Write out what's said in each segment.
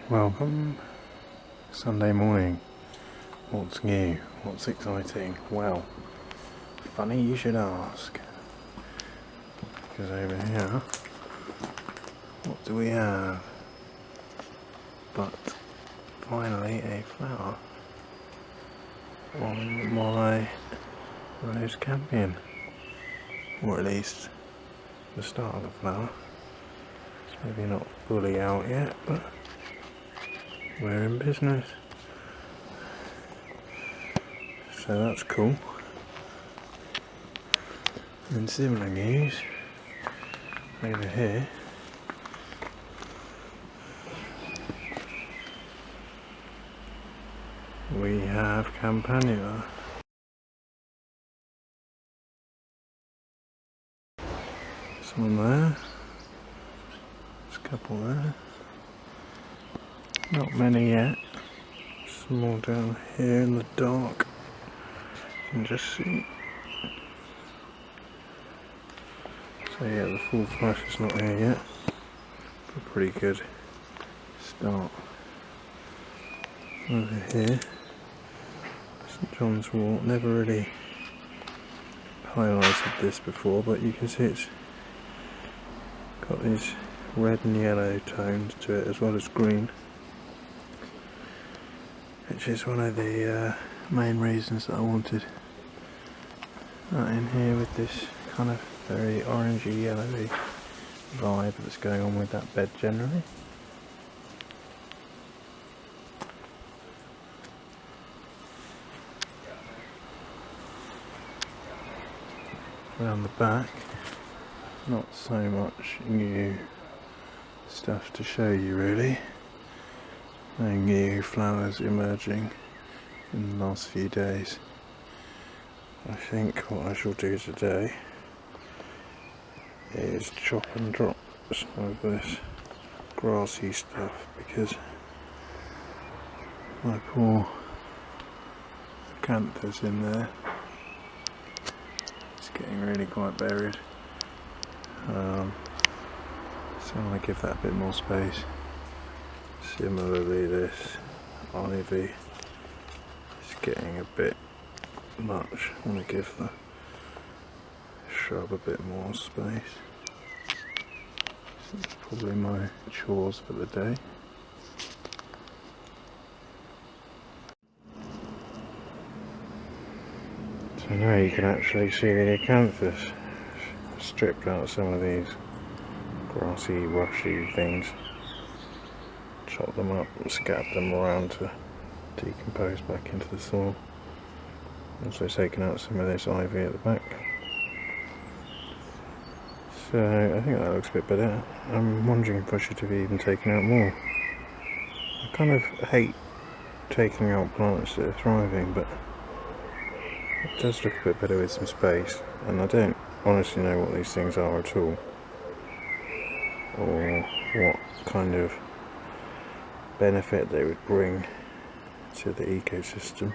Welcome. Sunday morning. What's new? What's exciting? Well, funny you should ask. Because over here, what do we have? But finally a flower on my rose campion. Or at least the start of the flower. It's maybe not fully out yet, but we're in business. So that's cool. In similar news, over here, we have campanula. Some there. There's a couple there. Not many yet. Some more down here in the dark. You can just see. So yeah, the full flush is not here yet. But pretty good start. Over here, St John's wort. Never really highlighted this before, but you can see it's got these red and yellow tones to it as well as green, which is one of the main reasons that I wanted that in here, with this kind of very orangey yellowy vibe that's going on with that bed generally. Around the back, not so much new stuff to show you really. No new flowers emerging in the last few days. I think what I shall do today is chop and drop some of this grassy stuff, because my poor acanthus in there is getting really quite buried. So I want to give that a bit more space. Similarly, this ivy is getting a bit much. I want to give the shrub a bit more space. So that's probably my chores for the day. So now you can actually see the acanthus. Stripped out some of these grassy, rushy things, chopped them up and scattered them around to decompose back into the soil. Also taken out some of this ivy at the back. So I think that looks a bit better. I'm wondering if I should have even taken out more. I kind of hate taking out plants that are thriving, but it does look a bit better with some space, and I don't honestly know what these things are at all, or what kind of benefit they would bring to the ecosystem.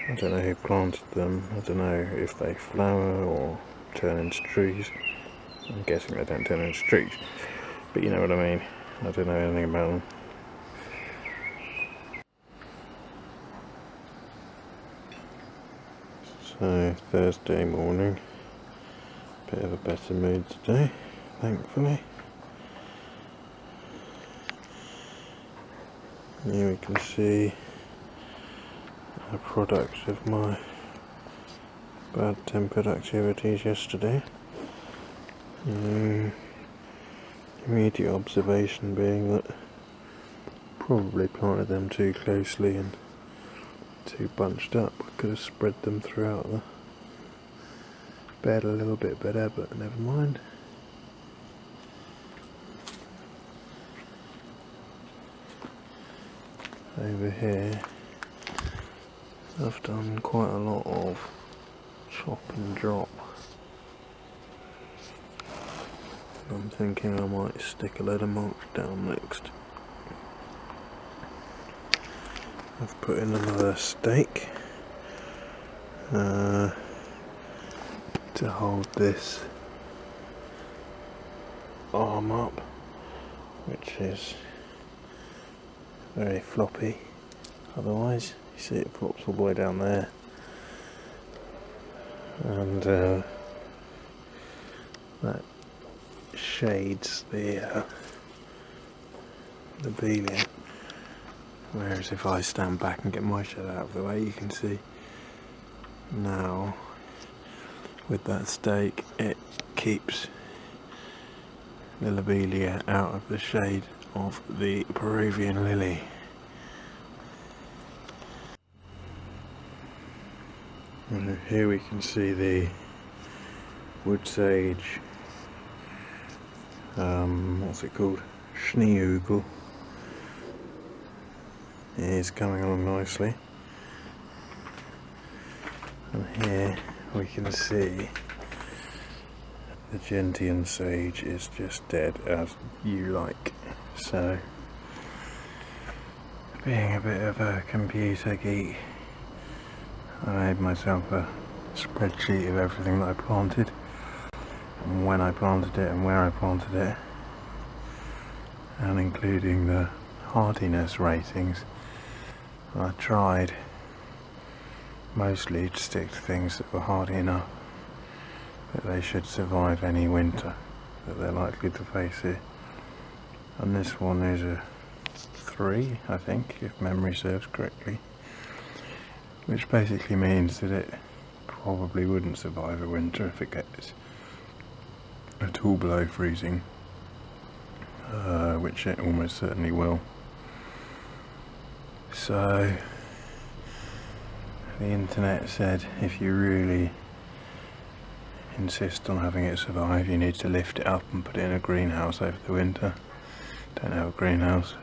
I don't know who planted them. I don't know if they flower or turn into trees. I'm guessing they don't turn into trees, but you know what I mean. I don't know anything about them. So Thursday morning, bit of a better mood today, thankfully. Here we can see a product of my bad tempered activities yesterday. Immediate observation being that probably planted them too closely and too bunched up. I could have spread them throughout the bed a little bit better, but never mind. Over here, I've done quite a lot of chop and drop. I'm thinking I might stick a load of mulch down next. I've put in another stake to hold this arm up, which is very floppy. Otherwise, you see it flops all the way down there, and that shades the lobelia. Whereas if I stand back and get my shed out of the way, you can see now with that stake it keeps the lobelia out of the shade of the Peruvian lily. And here we can see the wood sage, what's it called? Schneeugel. It is coming along nicely. And here we can see the gentian sage is just dead as you like. So, being a bit of a computer geek, I made myself a spreadsheet of everything that I planted, and when I planted it and where I planted it, and including the hardiness ratings. I tried mostly to stick to things that were hardy enough that they should survive any winter that they're likely to face here. And this one is a 3, I think, if memory serves correctly, which basically means that it probably wouldn't survive a winter if it gets at all below freezing, which it almost certainly will. So the internet said if you really insist on having it survive, you need to lift it up and put it in a greenhouse over the winter. Don't have a greenhouse.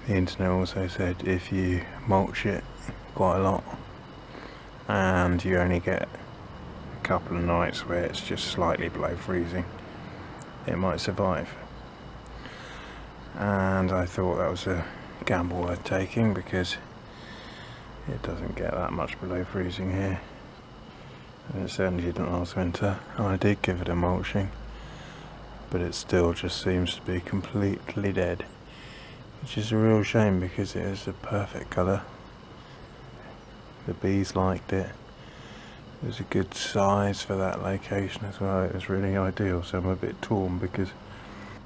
The internet also said if you mulch it quite a lot and you only get a couple of nights where it's just slightly below freezing, it might survive. And I thought that was a gamble worth taking because it doesn't get that much below freezing here, and it certainly didn't last winter. And I did give it a mulching, but it still just seems to be completely dead, which is a real shame because it is a perfect colour. The bees liked it. It was a good size for that location as well. It was really ideal. So I'm a bit torn because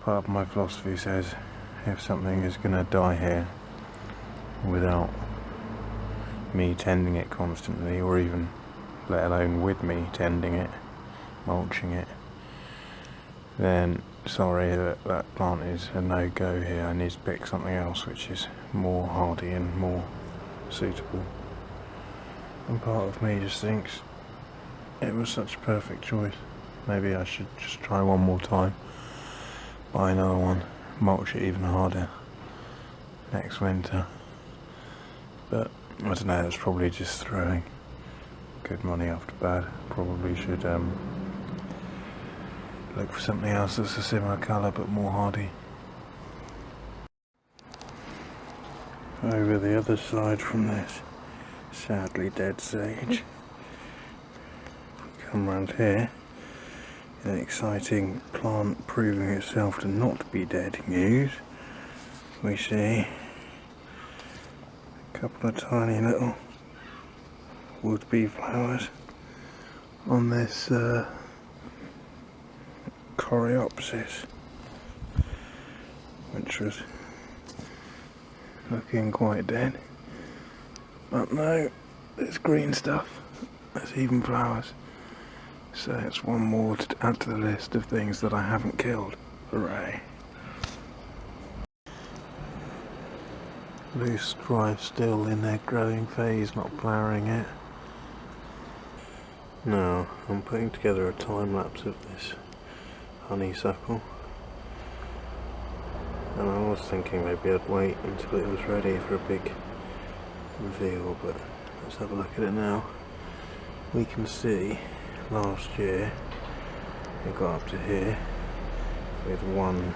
part of my philosophy says if something is going to die here without me tending it constantly, or even let alone with me tending it, mulching it, then sorry, that plant is a no-go here. I need to pick something else which is more hardy and more suitable. And part of me just thinks it was such a perfect choice. Maybe I should just try one more time, buy another one, mulch it even harder next winter. But I don't know, it's probably just throwing good money after bad. Probably should look for something else that's a similar colour but more hardy. Over the other side from this sadly dead sage, come round here, an exciting plant proving itself to not be dead news. We see a couple of tiny little would-be flowers on this coreopsis, which was looking quite dead, but no, there's green stuff, there's even flowers. So it's one more to add to the list of things that I haven't killed. Hooray. Loose dry still in their growing phase, not flowering yet. Now I'm putting together a time lapse of this honeysuckle, and I was thinking maybe I'd wait until it was ready for a big reveal, but let's have a look at it now. We can see last year it got up to here with one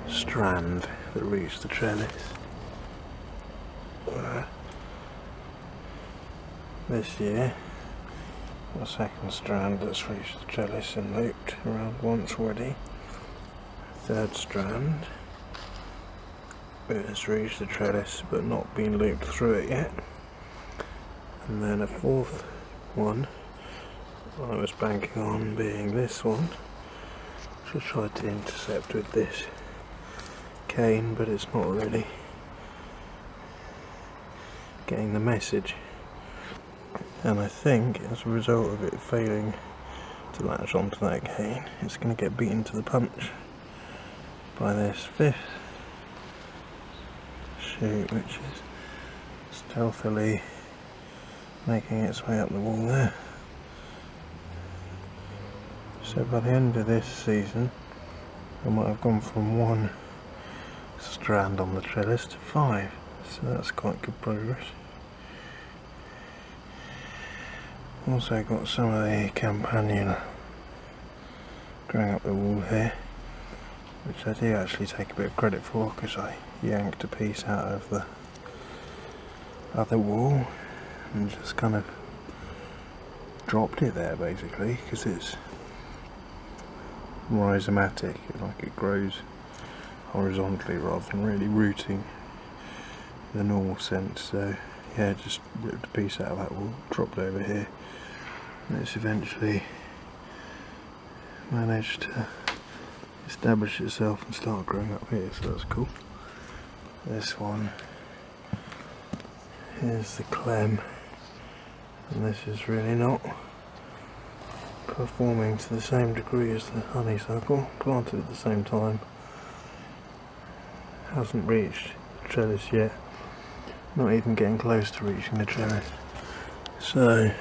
strand that reached the trellis. This year a second strand that's reached the trellis and looped around once already. Third strand, it has reached the trellis but not been looped through it yet. And then a fourth one I was banking on being this one, which I tried to intercept with this cane, but it's not really getting the message. And I think as a result of it failing to latch onto that cane, it's going to get beaten to the punch by this fifth shoot, which is stealthily making its way up the wall there. So by the end of this season I might have gone from 1 strand on the trellis to 5, so that's quite good progress. Also got some of the campanula growing up the wall here, which I do actually take a bit of credit for because I yanked a piece out of the other wall and just kind of dropped it there basically, because it's rhizomatic, like it grows horizontally rather than really rooting in the normal sense. So yeah, just ripped a piece out of that wall, dropped over here, and it's eventually managed to establish itself and start growing up here, so that's cool. This one is the clem, and this is really not performing to the same degree as the honeysuckle, planted at the same time. Hasn't reached the trellis yet, not even getting close to reaching the trellis. So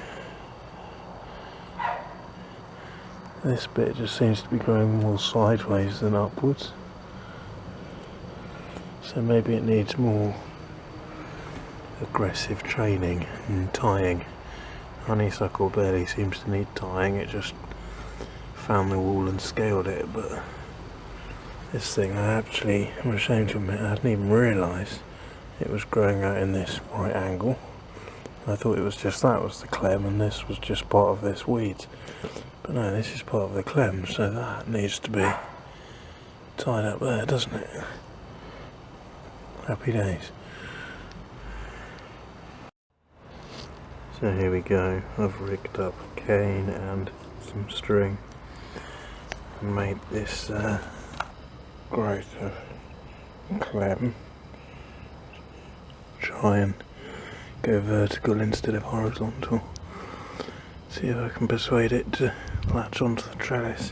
this bit just seems to be growing more sideways than upwards, so maybe it needs more aggressive training and tying. Honeysuckle barely seems to need tying, it just found the wall and scaled it, but this thing I'm ashamed to admit, I hadn't even realised it was growing out in this right angle. I thought it was just that was the clem and this was just part of this weed. But no, this is part of the clem, so that needs to be tied up there, doesn't it? Happy days. So here we go, I've rigged up a cane and some string and made this growth of clem try and go vertical instead of horizontal. See if I can persuade it to latch onto the trellis.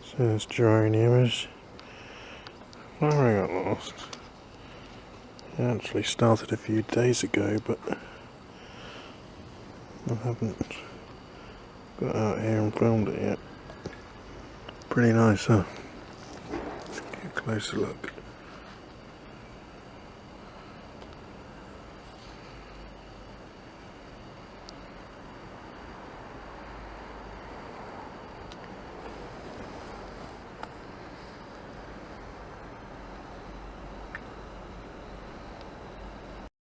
So this geranium is flowering at last. It actually started a few days ago, but I haven't got out here and filmed it yet. Pretty nice, huh? Let's get a closer look.